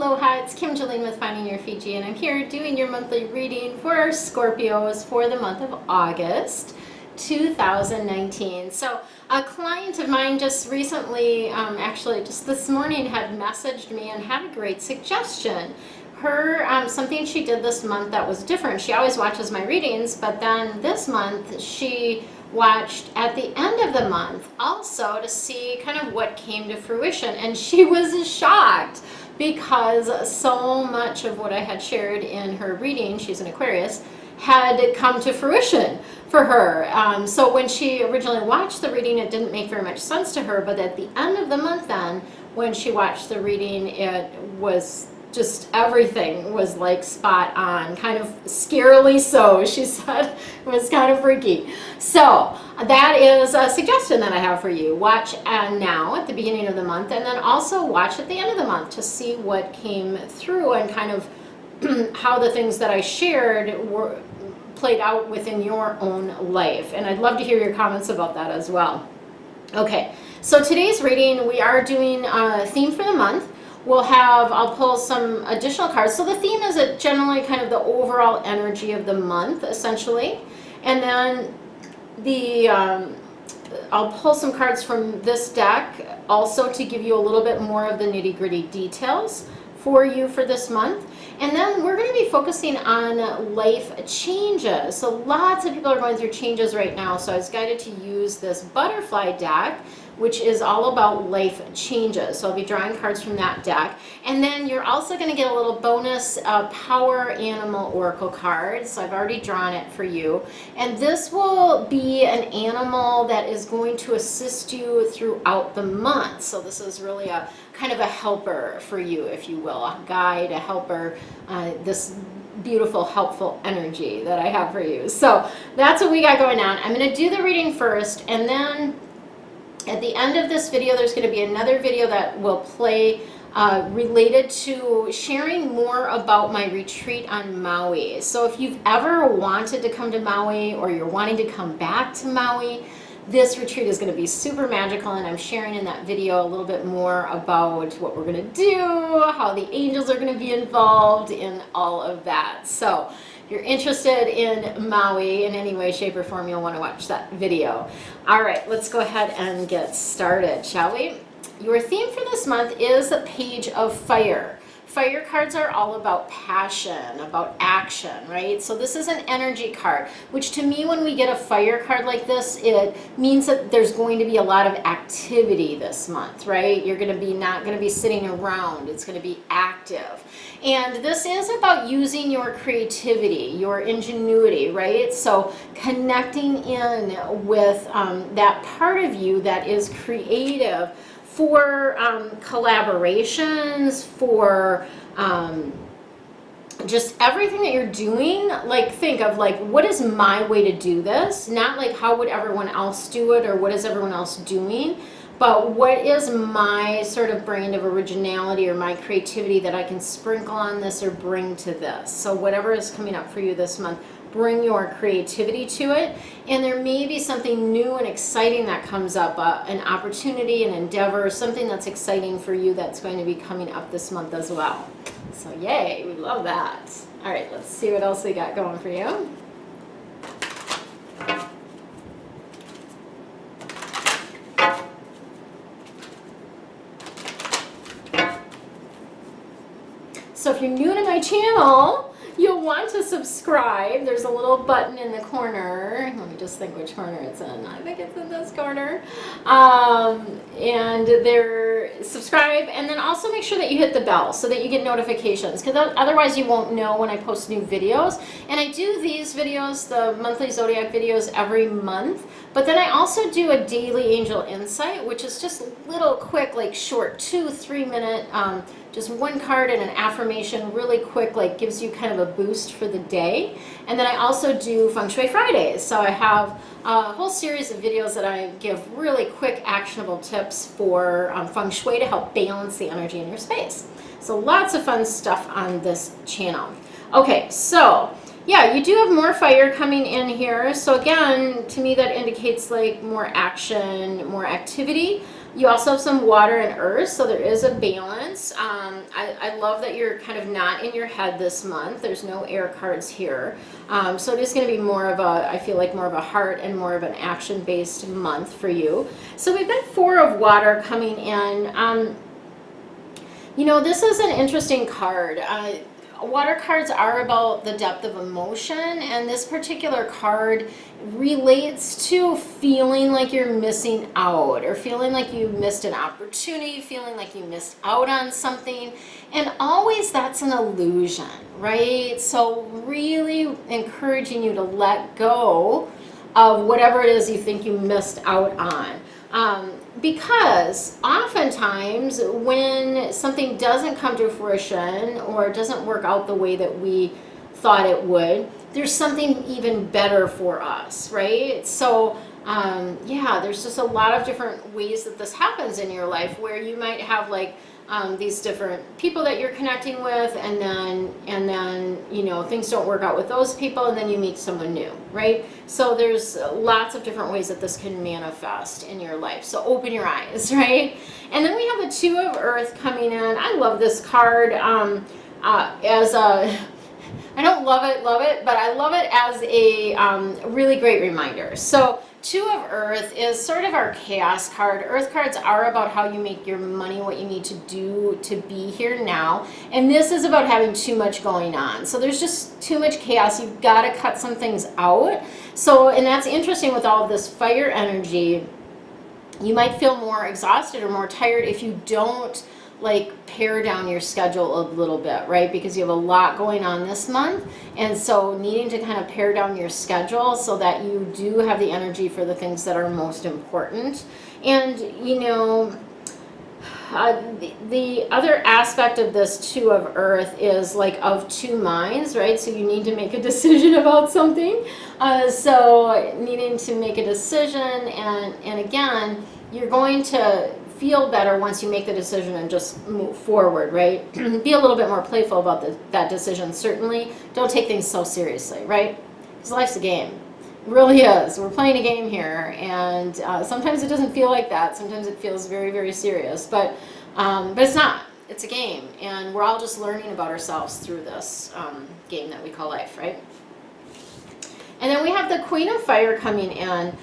Aloha, it's Kim Jolene with Finding Your Fiji, and I'm here doing your monthly reading for our Scorpios for the month of August 2019. So a client of mine just recently, actually just this morning, had messaged me and had a great suggestion. Something she did this month that was different. She always watches my readings, but then this month she watched at the end of the month also to see kind of what came to fruition, and she was shocked because so much of what I had shared in her reading, she's an Aquarius, had come to fruition for her. So when she originally watched the reading, it didn't make very much sense to her, but at the end of the month then, when she watched the reading, it was just everything was like spot on, kind of scarily so. She said it was kind of freaky. So that is a suggestion that I have for you. Watch now at the beginning of the month, and then also watch at the end of the month to see what came through and kind of how the things that I shared were played out within your own life. And I'd love to hear your comments about that as well. Okay, so today's reading, we are doing a theme for the month. I'll pull some additional cards. So the theme is generally kind of the overall energy of the month, essentially. And then I'll pull some cards from this deck also to give you a little bit more of the nitty-gritty details for you for this month. And then we're going to be focusing on life changes. So lots of people are going through changes right now. So I was guided to use this butterfly deck, which is all about life changes. So I'll be drawing cards from that deck. And then you're also going to get a little bonus power animal oracle card. So I've already drawn it for you. And this will be an animal that is going to assist you throughout the month. So this is really a kind of a helper for you, if you will, a guide, a helper, this beautiful, helpful energy that I have for you. So that's what we got going on. I'm going to do the reading first, and then at the end of this video, there's going to be another video that will play related to sharing more about my retreat on Maui. So if you've ever wanted to come to Maui, or you're wanting to come back to Maui, this retreat is going to be super magical, and I'm sharing in that video a little bit more about what we're going to do, how the angels are going to be involved in all of that. So if you're interested in Maui in any way, shape, or form, you'll want to watch that video. All right, let's go ahead and get started, shall we? Your theme for this month is a page of fire. Fire cards are all about passion, about action, right? So this is an energy card, which to me, when we get a fire card like this, it means that there's going to be a lot of activity this month, right? You're going to be not going to be sitting around. It's going to be active. And this is about using your creativity, your ingenuity, right? So connecting in with that part of you that is creative, for collaborations, for just everything that you're doing. Like, think of like, what is my way to do this? Not like how would everyone else do it, or what is everyone else doing, but what is my sort of brand of originality or my creativity that I can sprinkle on this or bring to this. So whatever is coming up for you this month, bring your creativity to it, and there may be something new and exciting that comes up, an opportunity, an endeavor, something that's exciting for you that's going to be coming up this month as well. So yay, we love that. All right, let's see what else we got going for you. So if you're new to my channel, you'll want to subscribe. There's a little button in the corner. Let me just think which corner it's in. I think it's in this corner. And subscribe, and then also make sure that you hit the bell so that you get notifications, because otherwise you won't know when I post new videos. And I do these videos, the monthly zodiac videos, every month. But then I also do a daily angel insight, which is just little quick, like short 2-3 minute, just one card and an affirmation, really quick, like gives you kind of a boost for the day. And then I also do Feng Shui Fridays. So I have a whole series of videos that I give really quick, actionable tips for Feng Shui to help balance the energy in your space. So lots of fun stuff on this channel. Okay, so yeah, you do have more fire coming in here. So again, to me that indicates like more action, more activity. You also have some water and earth, so there is a balance. I love that you're kind of not in your head this month. There's no air cards here. So it is going to be more of a, I feel like more of a heart and more of an action-based month for you. So we've got 4 of water coming in. You know, this is an interesting card. Water cards are about the depth of emotion, and this particular card relates to feeling like you're missing out, or feeling like you missed an opportunity, feeling like you missed out on something, and always that's an illusion, right? So really encouraging you to let go of whatever it is you think you missed out on. Because oftentimes when something doesn't come to fruition or doesn't work out the way that we thought it would, there's something even better for us, right? So yeah, there's just a lot of different ways that this happens in your life, where you might have like these different people that you're connecting with, and then you know, things don't work out with those people, and then you meet someone new, right? So there's lots of different ways that this can manifest in your life. So open your eyes, right? And then we have the 2 of earth coming in. I love this card as a, I don't love it, but I love it as a really great reminder. So 2 of earth is sort of our chaos card. Earth cards are about how you make your money, what you need to do to be here now. And this is about having too much going on. So there's just too much chaos. You've got to cut some things out. So, and that's interesting with all of this fire energy. You might feel more exhausted or more tired if you don't like pare down your schedule a little bit, right? Because you have a lot going on this month, and so needing to kind of pare down your schedule so that you do have the energy for the things that are most important. And you know, the other aspect of this 2 of earth is like of 2 minds, right? So you need to make a decision about something. So needing to make a decision, and again, you're going to feel better once you make the decision and just move forward, right? Be a little bit more playful about that decision, certainly. Don't take things so seriously, right? Because life's a game. It really is. We're playing a game here, and sometimes it doesn't feel like that. Sometimes it feels very, very serious, but it's not. It's a game, and we're all just learning about ourselves through this game that we call life, right? And then we have the Queen of Fire coming in.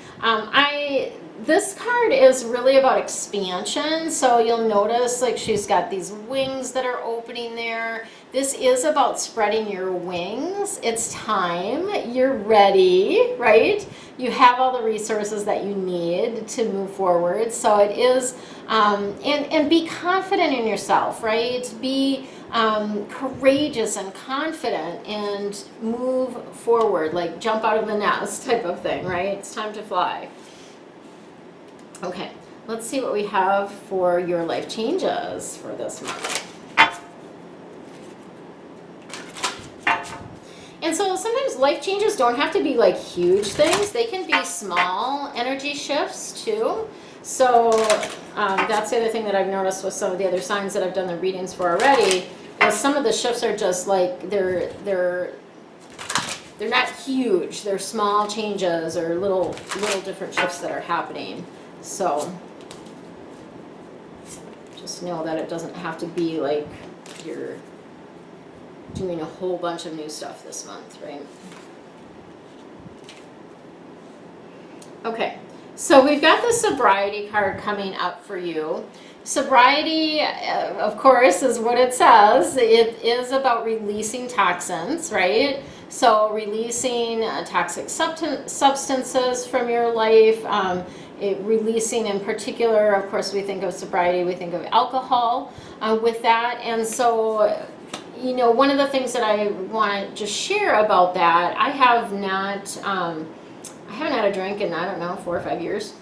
This card is really about expansion. So you'll notice like she's got these wings that are opening there. This is about spreading your wings. It's time. You're ready, right? You have all the resources that you need to move forward. So it is, and be confident in yourself, right? Be courageous and confident and move forward, like jump out of the nest type of thing, right? It's time to fly. Okay, let's see what we have for your life changes for this month. And so sometimes life changes don't have to be like huge things. They can be small energy shifts too. So that's the other thing that I've noticed with some of the other signs that I've done the readings for already, is some of the shifts are just like, they're not huge. They're small changes or little different shifts that are happening. So just know that it doesn't have to be like you're doing a whole bunch of new stuff this month, right? Okay, so we've got the sobriety card coming up for you. Sobriety, of course, is what it says. It is about releasing toxins, right? So releasing toxic substances from your life, releasing in particular, of course, we think of sobriety, we think of alcohol with that. And so, you know, one of the things that I want to just share about that, I haven't had a drink in, I don't know, 4 or 5 years.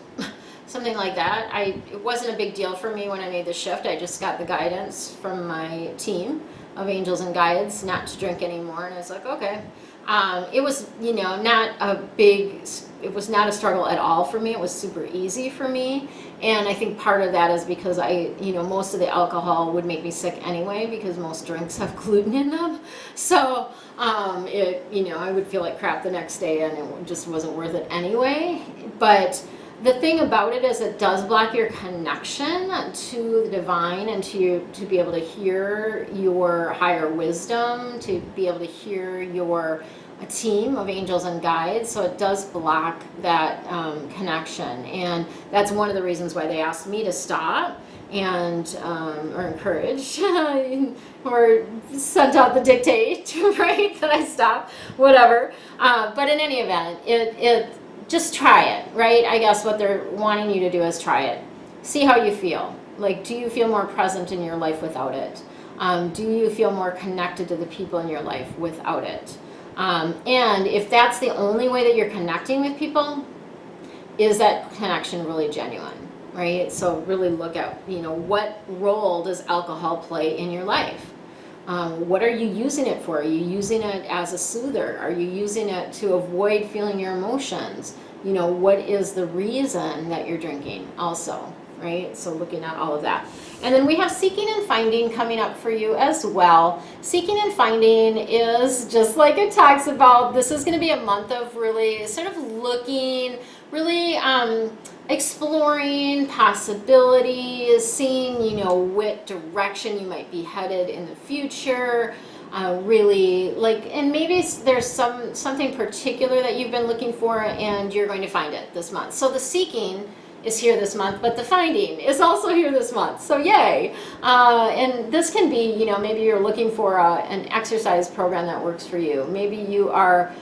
Something like that. It wasn't a big deal for me when I made the shift. I just got the guidance from my team of angels and guides not to drink anymore, and I was like, okay. It was, you know, it was not a struggle at all for me. It was super easy for me, and I think part of that is because most of the alcohol would make me sick anyway, because most drinks have gluten in them. So I would feel like crap the next day, and it just wasn't worth it anyway. But The thing about it is it does block your connection to the divine and to be able to hear your higher wisdom, to be able to hear your a team of angels and guides. So it does block that connection, and that's one of the reasons why they asked me to stop and or encouraged or sent out the dictate, right, that I stop, whatever. But in any event, it just try it, right? I guess what they're wanting you to do is try it. See how you feel. Like, do you feel more present in your life without it? Do you feel more connected to the people in your life without it? And if that's the only way that you're connecting with people, is that connection really genuine, right? So really look at, what role does alcohol play in your life? What are you using it for? Are you using it as a soother? Are you using it to avoid feeling your emotions? What is the reason that you're drinking also, right? So looking at all of that. And then we have seeking and finding coming up for you as well. Seeking and finding is just like it talks about, this is going to be a month of really sort of looking, really exploring possibilities, seeing, what direction you might be headed in the future. Really and maybe there's something particular that you've been looking for and you're going to find it this month. So the seeking is here this month, but the finding is also here this month. So yay. And this can be, maybe you're looking for an exercise program that works for you. Maybe you are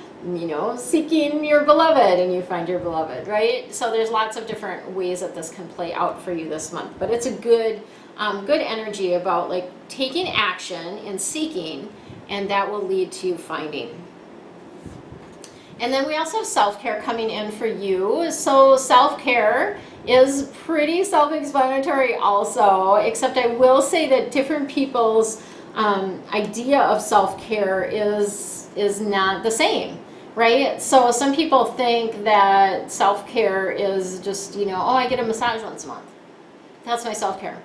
seeking your beloved and you find your beloved, right? So there's lots of different ways that this can play out for you this month, but it's a good energy about taking action and seeking, and that will lead to finding. And then we also have self-care coming in for you. So self-care is pretty self-explanatory also, except I will say that different people's idea of self-care is not the same. Right? So some people think that self-care is just, I get a massage once a month. That's my self-care.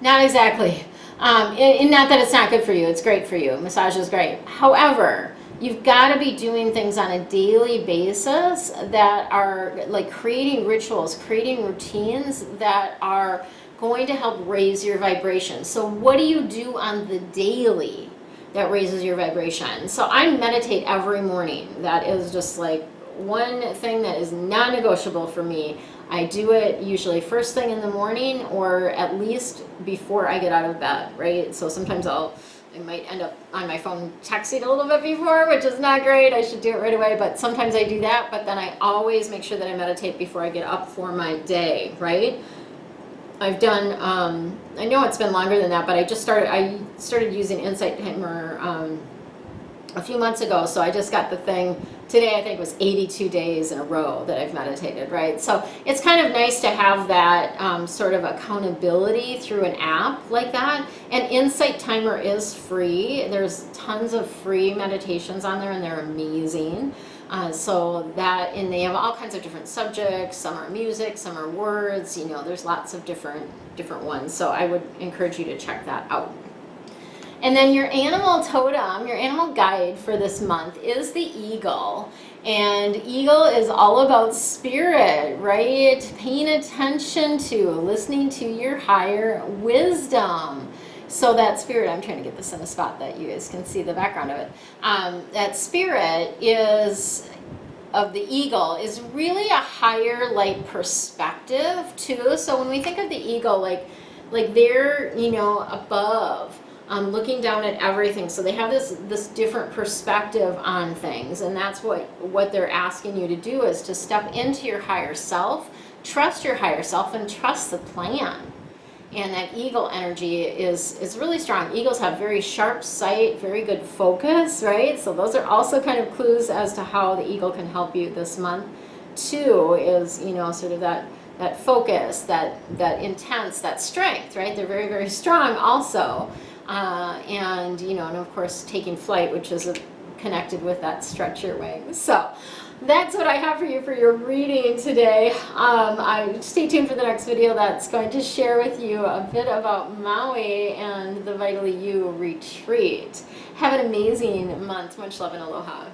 Not exactly. And not that it's not good for you. It's great for you. Massage is great. However, you've got to be doing things on a daily basis that are creating rituals, creating routines that are going to help raise your vibration. So what do you do on the daily that raises your vibration? So I meditate every morning. That is just one thing that is non-negotiable for me. I do it usually first thing in the morning, or at least before I get out of bed, right? So sometimes I might end up on my phone texting a little bit before, which is not great. I should do it right away, but sometimes I do that. But then I always make sure that I meditate before I get up for my day, right? I've done, I know it's been longer than that, but I started using Insight Timer a few months ago, so I just got the thing. Today I think it was 82 days in a row that I've meditated, right? So it's kind of nice to have that sort of accountability through an app like that. And Insight Timer is free. There's tons of free meditations on there, and they're amazing. And they have all kinds of different subjects. Some are music, some are words. There's lots of different ones. So I would encourage you to check that out. And then your animal totem, your animal guide for this month is the eagle. And eagle is all about spirit, right? Paying attention to, listening to your higher wisdom. So that spirit, I'm trying to get this in a spot that you guys can see the background of it. That spirit of the eagle is really a higher light perspective too. So when we think of the eagle, they're, above, looking down at everything. So they have this different perspective on things. And that's what they're asking you to do, is to step into your higher self, trust your higher self, and trust the plan. And that eagle energy is really strong. Eagles have very sharp sight, very good focus, right? So those are also kind of clues as to how the eagle can help you this month. Too is, sort of that focus, that intense, that strength, right? They're very, very strong also. And of course, taking flight, which is connected with that stretch your wings. So that's what I have for you for your reading today. Stay tuned for the next video that's going to share with you a bit about Maui and the Vitally You retreat. Have an amazing month. Much love and aloha.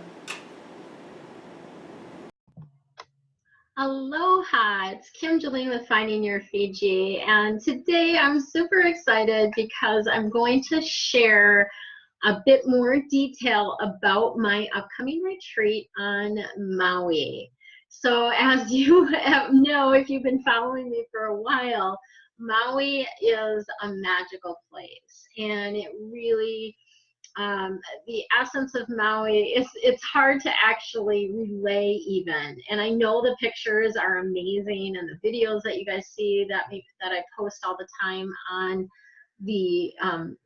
Aloha, it's Kim Jolene with Finding Your Fiji, and today I'm super excited because I'm going to share a bit more detail about my upcoming retreat on Maui. So as you know, if you've been following me for a while, Maui is a magical place, and it really the essence of Maui is, it's hard to actually relay even. And I know the pictures are amazing, and the videos that you guys see that I post all the time on the on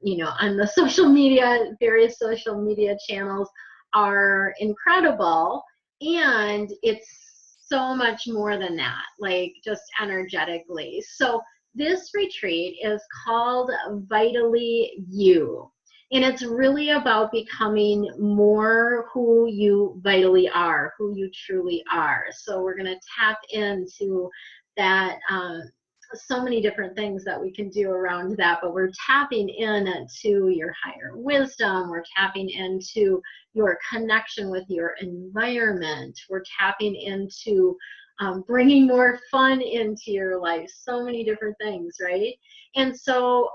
the social media, various social media channels are incredible. And it's so much more than that, like just energetically. So this retreat is called Vitally You. And it's really about becoming more who you vitally are, who you truly are. So we're going to tap into that, so many different things that we can do around that, but we're tapping into your higher wisdom. We're tapping into your connection with your environment. We're tapping into bringing more fun into your life. So many different things, right? And so,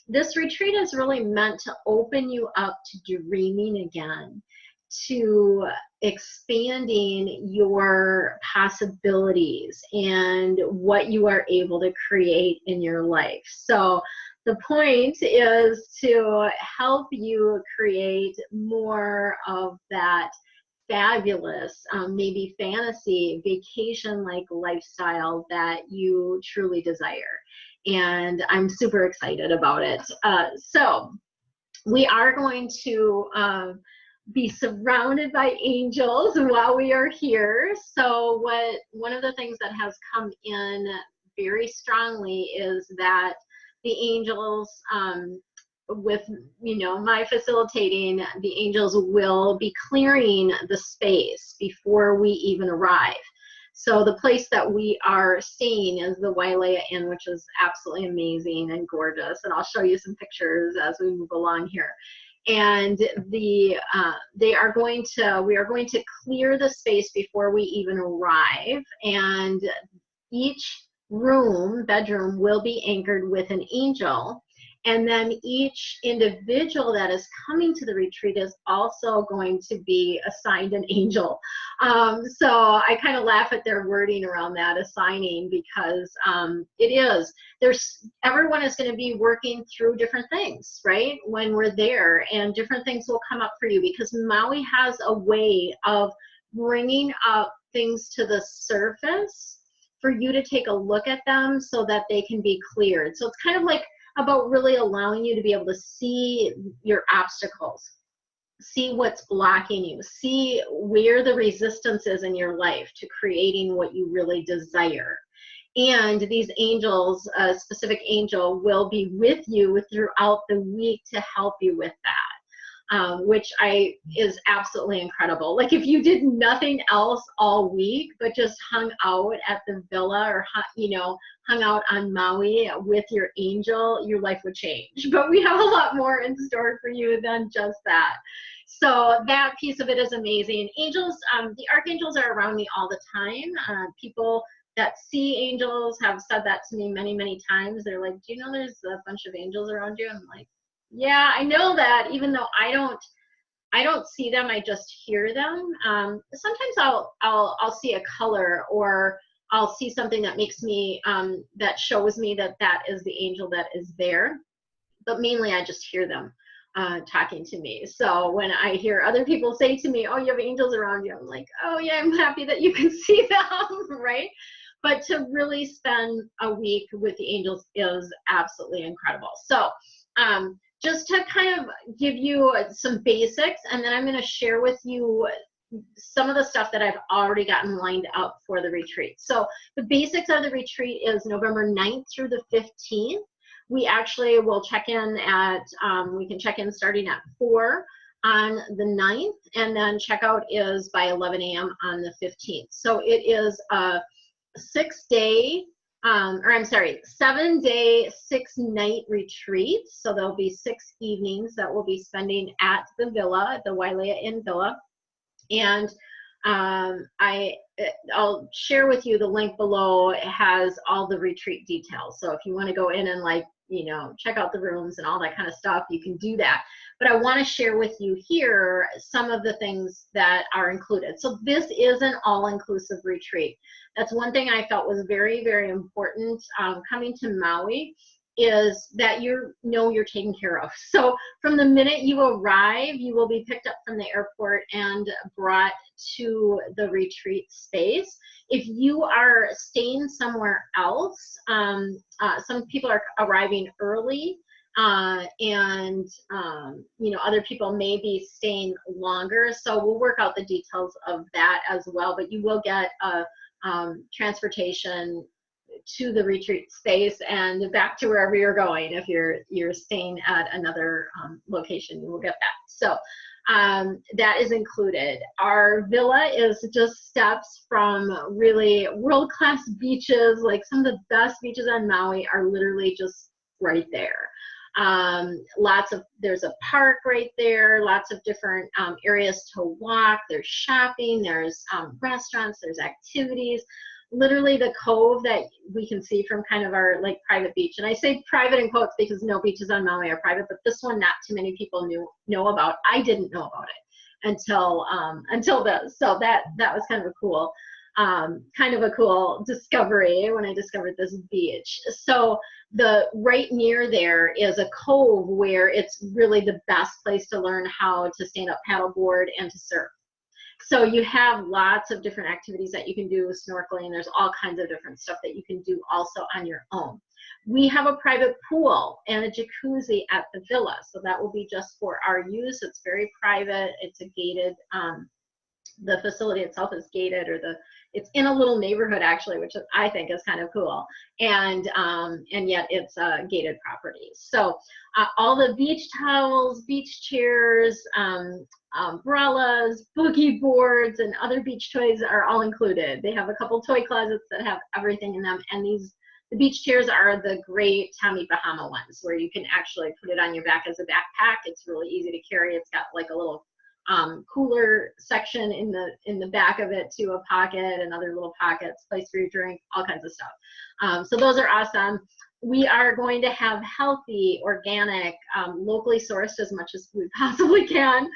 this retreat is really meant to open you up to dreaming again, to expanding your possibilities and what you are able to create in your life. So the point is to help you create more of that fabulous, maybe fantasy, vacation-like lifestyle that you truly desire. And I'm super excited about it. So we are going to be surrounded by angels while we are here. So one of the things that has come in very strongly is that the angels, with my facilitating, the angels will be clearing the space before we even arrive. So the place that we are staying is the Wailea Inn, which is absolutely amazing and gorgeous. And I'll show you some pictures as we move along here. And we are going to clear the space before we even arrive. And each bedroom will be anchored with an angel. And then each individual that is coming to the retreat is also going to be assigned an angel. So I kind of laugh at their wording around that, assigning, because everyone is going to be working through different things, right? When we're there, and different things will come up for you, because Maui has a way of bringing up things to the surface for you to take a look at them so that they can be cleared. So it's kind of like about really allowing you to be able to see your obstacles, see what's blocking you, see where the resistance is in your life to creating what you really desire. And these angels, a specific angel, will be with you throughout the week to help you with that, which is absolutely incredible. Like, if you did nothing else all week but just hung out at the villa, or hung out on Maui with your angel, your life would change. But we have a lot more in store for you than just that. So that piece of it is amazing. Angels, the archangels are around me all the time. People that see angels have said that to me many, many times. They're like, do you know there's a bunch of angels around you? I'm like, yeah, I know that, even though I don't see them, I just hear them. Sometimes I'll see a color, or I'll see something that makes me, that shows me that that is the angel that is there. But mainly I just hear them talking to me. So when I hear other people say to me, oh, you have angels around you, I'm like, oh yeah, I'm happy that you can see them, right? But to really spend a week with the angels is absolutely incredible. So just to kind of give you some basics, and then I'm going to share with you some of the stuff that I've already gotten lined up for the retreat. So the basics of the retreat is November 9th through the 15th. We actually will check in at, we can check in starting at 4 on the 9th, and then checkout is by 11 a.m. on the 15th. So it is a 7-day, 6-night retreat. So there'll be 6 evenings that we'll be spending at the villa, at the Wailea Inn Villa. And I'll share with you the link below. It has all the retreat details. So if you want to go in and like, you know, check out the rooms and all that kind of stuff, you can do that. But I want to share with you here some of the things that are included. So this is an all-inclusive retreat. That's one thing I felt was very, very important coming to Maui, is that you know you're taken care of. So from the minute you arrive, you will be picked up from the airport and brought to the retreat space. If you are staying somewhere else, some people are arriving early, and you know, other people may be staying longer. So we'll work out the details of that as well. But you will get transportation to the retreat space and back to wherever you're going. If you're staying at another location, you will get that. So that is included. Our villa is just steps from really world-class beaches. Like some of the best beaches on Maui are literally just right there. There's a park right there, lots of different areas to walk. There's shopping, there's restaurants, there's activities. Literally the cove that we can see from kind of our like private beach. And I say private in quotes because no beaches on Maui are private, but this one not too many people know about. I didn't know about it until this. So that was kind of a cool discovery when I discovered this beach. So right near there is a cove where it's really the best place to learn how to stand up paddleboard and to surf. So you have lots of different activities that you can do with snorkeling. There's all kinds of different stuff that you can do also on your own. We have a private pool and a jacuzzi at the villa. So that will be just for our use. It's very private. It's a gated, the facility itself is gated, it's in a little neighborhood actually, which I think is kind of cool. And yet it's a gated property. So all the beach towels, beach chairs, umbrellas, boogie boards, and other beach toys are all included. They have a couple toy closets that have everything in them. And the beach chairs are the great Tommy Bahama ones where you can actually put it on your back as a backpack. It's really easy to carry. It's got like a little cooler section in the back of it to a pocket and other little pockets, place for your drink, all kinds of stuff. So those are awesome. We are going to have healthy, organic, locally sourced as much as we possibly can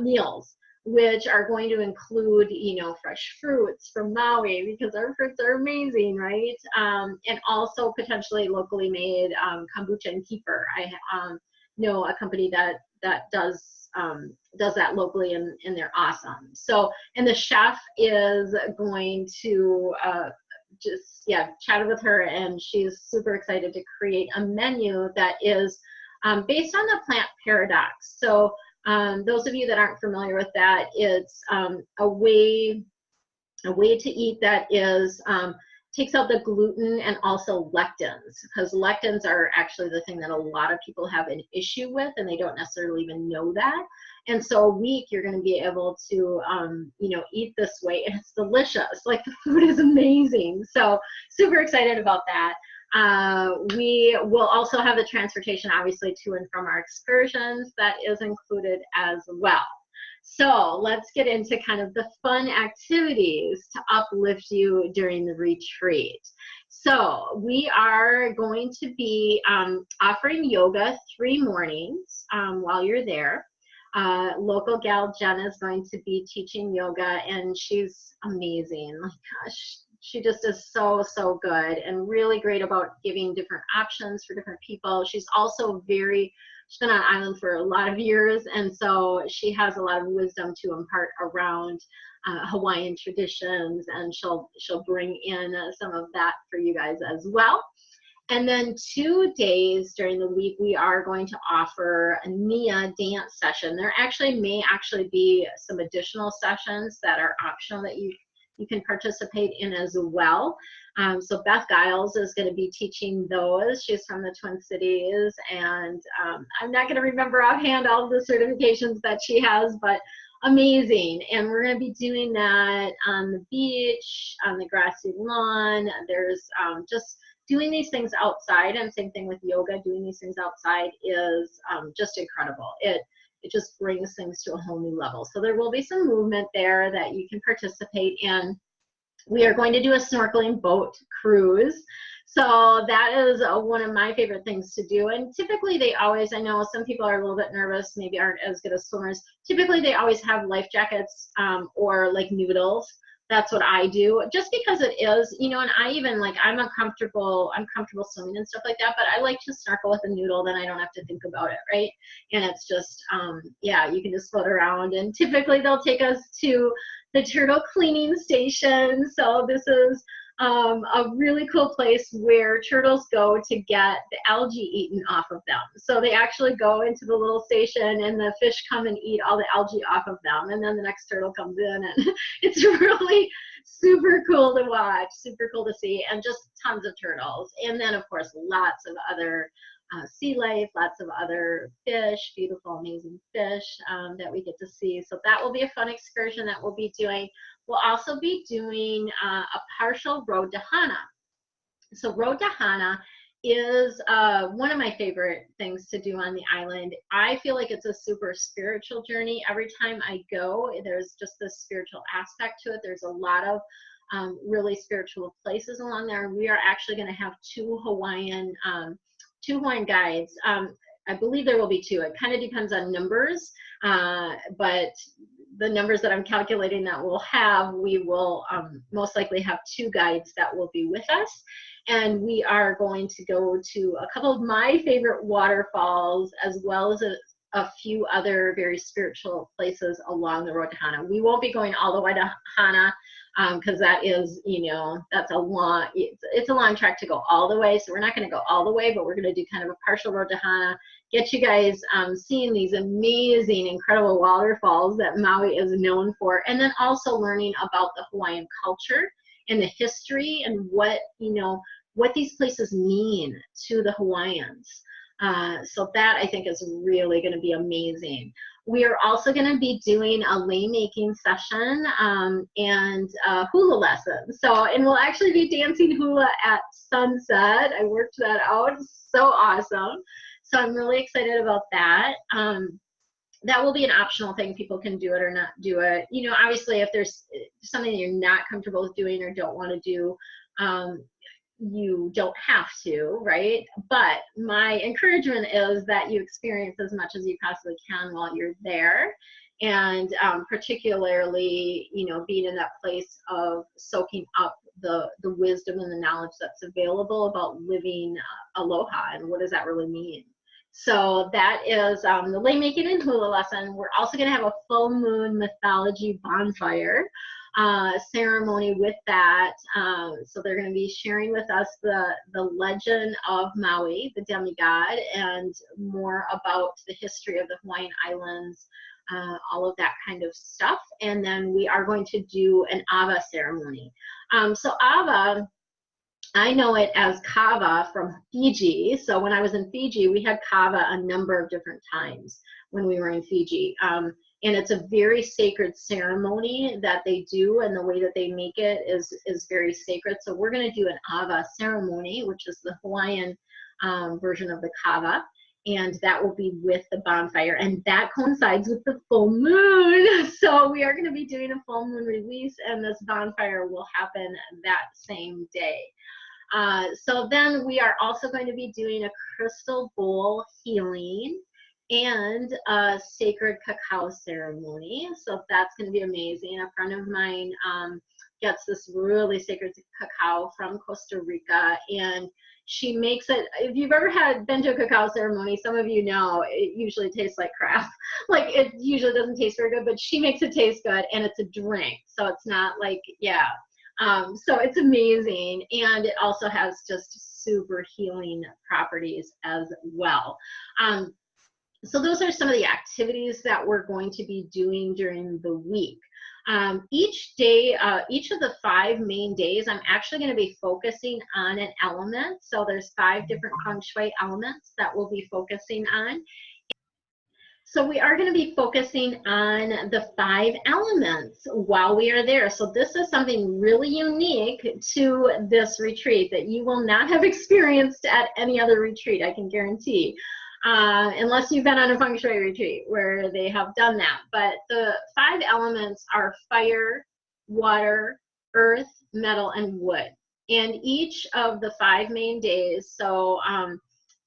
meals, which are going to include, you know, fresh fruits from Maui because our fruits are amazing, right? And also potentially locally made kombucha and kefir. I know a company that does that locally, and they're awesome. So, and the chef is going to chatted with her, and she's super excited to create a menu that is based on the plant paradox. So those of you that aren't familiar with that, it's a way to eat that is takes out the gluten and also lectins, because lectins are actually the thing that a lot of people have an issue with, and they don't necessarily even know that. And so a week you're going to be able to you know, eat this way, and it's delicious. Like the food is amazing. So super excited about that. We will also have the transportation obviously to and from our excursions. That is included as well. So let's get into kind of the fun activities to uplift you during the retreat. So we are going to be offering yoga 3 mornings while you're there. Local gal Jen is going to be teaching yoga, and she's amazing. My gosh, she just is so good and really great about giving different options for different people. She's also she's been on island for a lot of years, and so she has a lot of wisdom to impart around Hawaiian traditions, and she'll bring in some of that for you guys as well. And then 2 days during the week, we are going to offer a Nia dance session. There may be some additional sessions that are optional that you can participate in as well. So Beth Giles is going to be teaching those. She's from the Twin Cities, and I'm not going to remember offhand all of the certifications that she has, but amazing. And we're going to be doing that on the beach, on the grassy lawn. There's just doing these things outside, and same thing with yoga, doing these things outside is just incredible. it just brings things to a whole new level. So there will be some movement there that you can participate in. We are going to do a snorkeling boat cruise. So that is one of my favorite things to do. And typically they always, I know some people are a little bit nervous, maybe aren't as good as swimmers. Typically they always have life jackets or like noodles. That's what I do, just because it is, you know, and I even like, I'm comfortable swimming and stuff like that, but I like to snorkel with a noodle, then I don't have to think about it, right? And it's just, yeah, you can just float around, and typically they'll take us to the turtle cleaning station. So this is a really cool place where turtles go to get the algae eaten off of them. So they actually go into the little station and the fish come and eat all the algae off of them, and then the next turtle comes in, and it's really super cool to watch, super cool to see, and just tons of turtles. And then of course lots of other sea life, lots of other fish, beautiful, amazing fish that we get to see. So that will be a fun excursion that we'll be doing. We'll also be doing a partial road to Hana. So road to Hana is one of my favorite things to do on the island. I feel like it's a super spiritual journey. Every time I go, there's just this spiritual aspect to it. There's a lot of really spiritual places along there. We are actually going to have two Hawaiian guides. I believe there will be two. It kind of depends on numbers, but the numbers that I'm calculating that we'll have, we will most likely have two guides that will be with us. And we are going to go to a couple of my favorite waterfalls, as well as a few other very spiritual places along the road to Hana. We won't be going all the way to Hana, because that is, you know, that's it's a long trek to go all the way. So we're not going to go all the way, but we're going to do kind of a partial road to Hana, get you guys seeing these amazing, incredible waterfalls that Maui is known for, and then also learning about the Hawaiian culture and the history and what, you know, what these places mean to the Hawaiians. So that I think is really going to be amazing. We are also going to be doing a lei making session and hula lesson. So, and we'll actually be dancing hula at sunset. I worked that out. So awesome. So I'm really excited about that. That will be an optional thing. People can do it or not do it. You know, obviously if there's something that you're not comfortable with doing or don't want to do, you don't have to, right? But my encouragement is that you experience as much as you possibly can while you're there. And particularly, you know, being in that place of soaking up the wisdom and the knowledge that's available about living aloha and what does that really mean. So that is the lei making and hula lesson. We're also going to have a full moon mythology bonfire ceremony with that. So they're going to be sharing with us the legend of Maui, the demigod, and more about the history of the Hawaiian Islands, all of that kind of stuff. And then we are going to do an awa ceremony. So awa, I know it as kava from Fiji. So when I was in Fiji, we had kava a number of different times when we were in Fiji. And it's a very sacred ceremony that they do, and the way that they make it is very sacred. So we're going to do an awa ceremony, which is the Hawaiian version of the kava, and that will be with the bonfire, and that coincides with the full moon. So we are going to be doing a full moon release, and this bonfire will happen that same day. So then we are also going to be doing a crystal bowl healing and a sacred cacao ceremony. So that's going to be amazing. A friend of mine gets this really sacred cacao from Costa Rica, and she makes it. If you've ever been to a cacao ceremony, some of you know it usually tastes like crap. Like, it usually doesn't taste very good, but she makes it taste good, and it's a drink. So it's not like, yeah. So it's amazing, and it also has just super healing properties as well. So those are some of the activities that we're going to be doing during the week. Each day, each of the 5 main days, I'm actually going to be focusing on an element. So there's 5 different feng shui elements that we'll be focusing on. So we are going to be focusing on the 5 elements while we are there. So this is something really unique to this retreat that you will not have experienced at any other retreat, I can guarantee. unless you've been on a feng shui retreat where they have done that. But the 5 elements are fire, water, earth, metal, and wood. And each of the 5 main days, so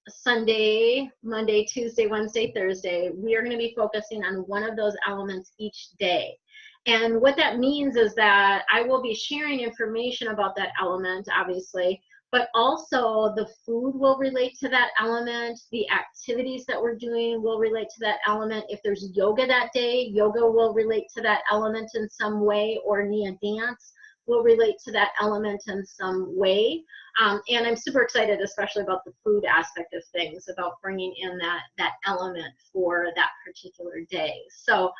Sunday, Monday, Tuesday, Wednesday, Thursday, we are going to be focusing on one of those elements each day. And what that means is that I will be sharing information about that element, obviously, but also the food will relate to that element. The activities that we're doing will relate to that element. If there's yoga that day, yoga will relate to that element in some way, or Nia dance will relate to that element in some way. And I'm super excited, especially about the food aspect of things, about bringing in that element for that particular day. So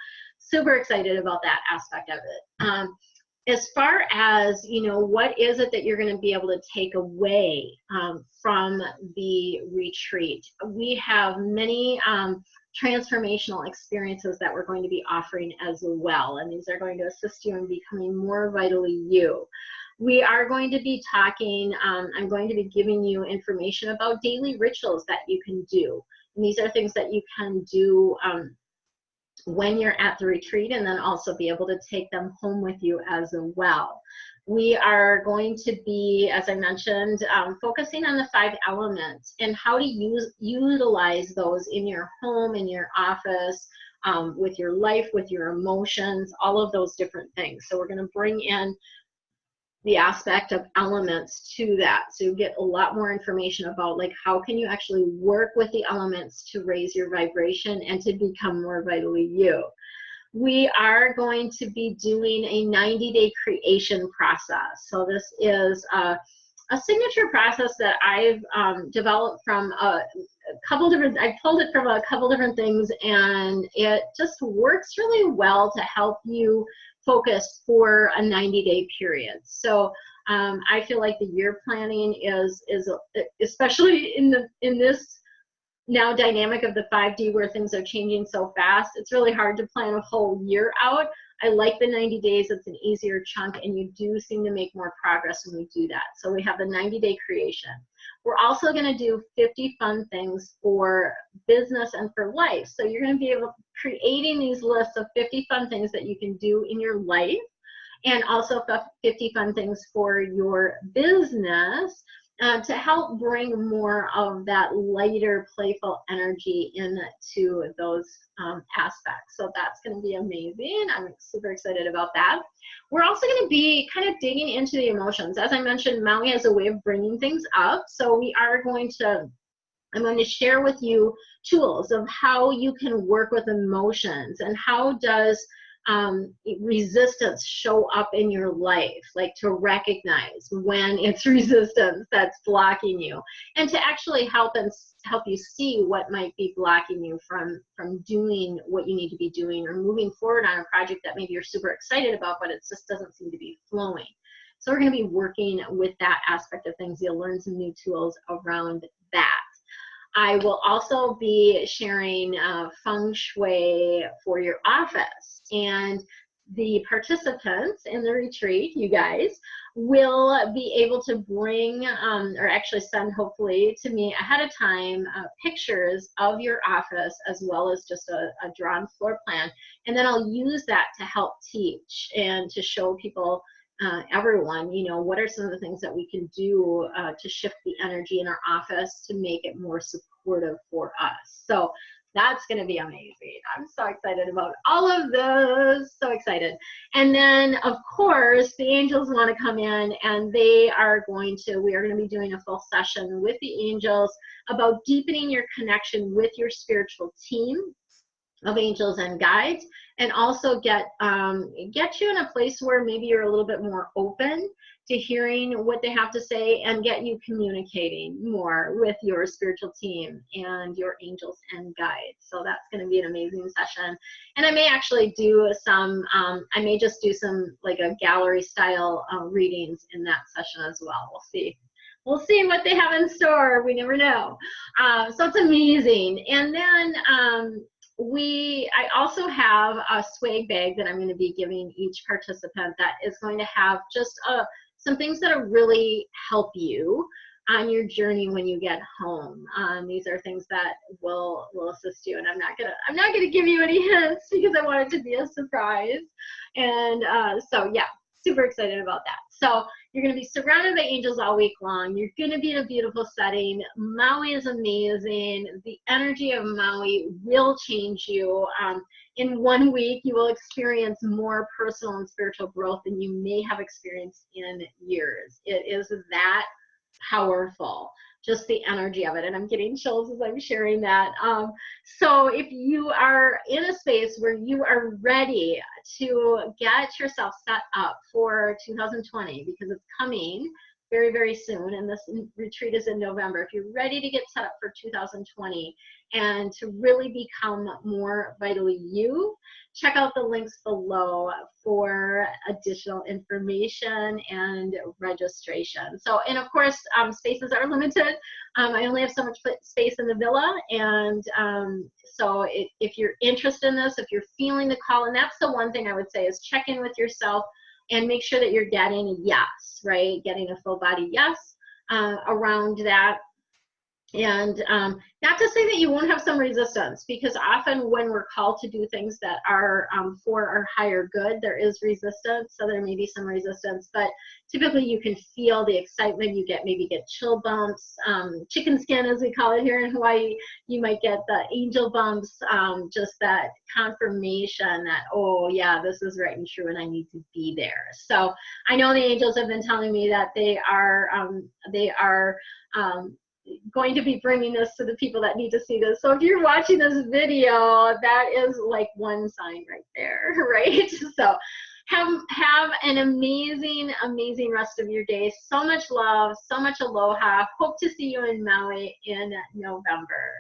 super excited about that aspect of it. As far as, you know, what is it that you're going to be able to take away from the retreat? We have many transformational experiences that we're going to be offering as well, and these are going to assist you in becoming more vitally you. We are going to be talking, I'm going to be giving you information about daily rituals that you can do. And these are things that you can do when you're at the retreat, and then also be able to take them home with you as well. We are going to be, as I mentioned, focusing on the 5 elements and how to utilize those in your home, in your office, with your life, with your emotions, all of those different things. So we're going to bring in the aspect of elements to that, so you get a lot more information about, like, how can you actually work with the elements to raise your vibration and to become more vitally you. We are going to be doing a 90-day creation process. So this is a signature process that I've developed from a couple different, I pulled it from a couple different things, and it just works really well to help you focus for a 90-day period. So I feel like the year planning is especially in this now dynamic of the 5D where things are changing so fast, it's really hard to plan a whole year out. I like the 90 days, it's an easier chunk, and you do seem to make more progress when we do that. So we have the 90-day creation. We're also going to do 50 fun things for business and for life. So you're going to be able to creating these lists of 50 fun things that you can do in your life, and also 50 fun things for your business, to help bring more of that lighter, playful energy into those aspects. So that's going to be amazing. I'm super excited about that. We're also going to be kind of digging into the emotions. As I mentioned, MAUI has a way of bringing things up. So I'm going to share with you tools of how you can work with emotions, and how does resistance show up in your life, like to recognize when it's resistance that's blocking you, and to actually help you see what might be blocking you from doing what you need to be doing, or moving forward on a project that maybe you're super excited about, but it just doesn't seem to be flowing. So we're going to be working with that aspect of things. You'll learn some new tools around that. I will also be sharing feng shui for your office, and the participants in the retreat, you guys, will be able to bring, or actually send, hopefully, to me ahead of time, pictures of your office, as well as just a drawn floor plan. And then I'll use that to help teach and to show people, everyone, you know, what are some of the things that we can do to shift the energy in our office to make it more supportive for us. So that's going to be amazing. I'm so excited about all of this. So excited. And then, of course, the angels want to come in, and we are going to be doing a full session with the angels about deepening your connection with your spiritual team of angels and guides, and also get you in a place where maybe you're a little bit more open to hearing what they have to say, and get you communicating more with your spiritual team and your angels and guides. So that's going to be an amazing session. And I may actually do some, I may just do some like a gallery style readings in that session as well. We'll see. We'll see what they have in store. We never know. So it's amazing. And then I also have a swag bag that I'm going to be giving each participant that is going to have just some things that'll really help you on your journey when you get home. These are things that will assist you, and I'm not gonna give you any hints because I want it to be a surprise. And so yeah, super excited about that. So you're going to be surrounded by angels all week long. You're going to be in a beautiful setting. Maui is amazing. The energy of Maui will change you. In 1 week, you will experience more personal and spiritual growth than you may have experienced in years. It is that powerful, just the energy of it. And I'm getting chills as I'm sharing that. So if you are in a space where you are ready to get yourself set up for 2020, because it's coming very, very soon, and this retreat is in November. If you're ready to get set up for 2020 and to really become more vitally you, check out the links below for additional information and registration. So, and of course, spaces are limited. I only have so much space in the villa, and so if you're interested in this, if you're feeling the call, and that's the one thing I would say is check in with yourself and make sure that you're getting a yes, right? Getting a full body yes around that. And not to say that you won't have some resistance, because often when we're called to do things that are for our higher good, there is resistance. So there may be some resistance, but typically you can feel the excitement. You maybe get chill bumps, chicken skin as we call it here in Hawaii. You might get the angel bumps, just that confirmation that, oh yeah, this is right and true, and I need to be there. So I know the angels have been telling me that they are going to be bringing this to the people that need to see this. So if you're watching this video, that is like one sign right there, right? So have an amazing, amazing rest of your day. So much love, so much aloha. Hope to see you in Maui in November.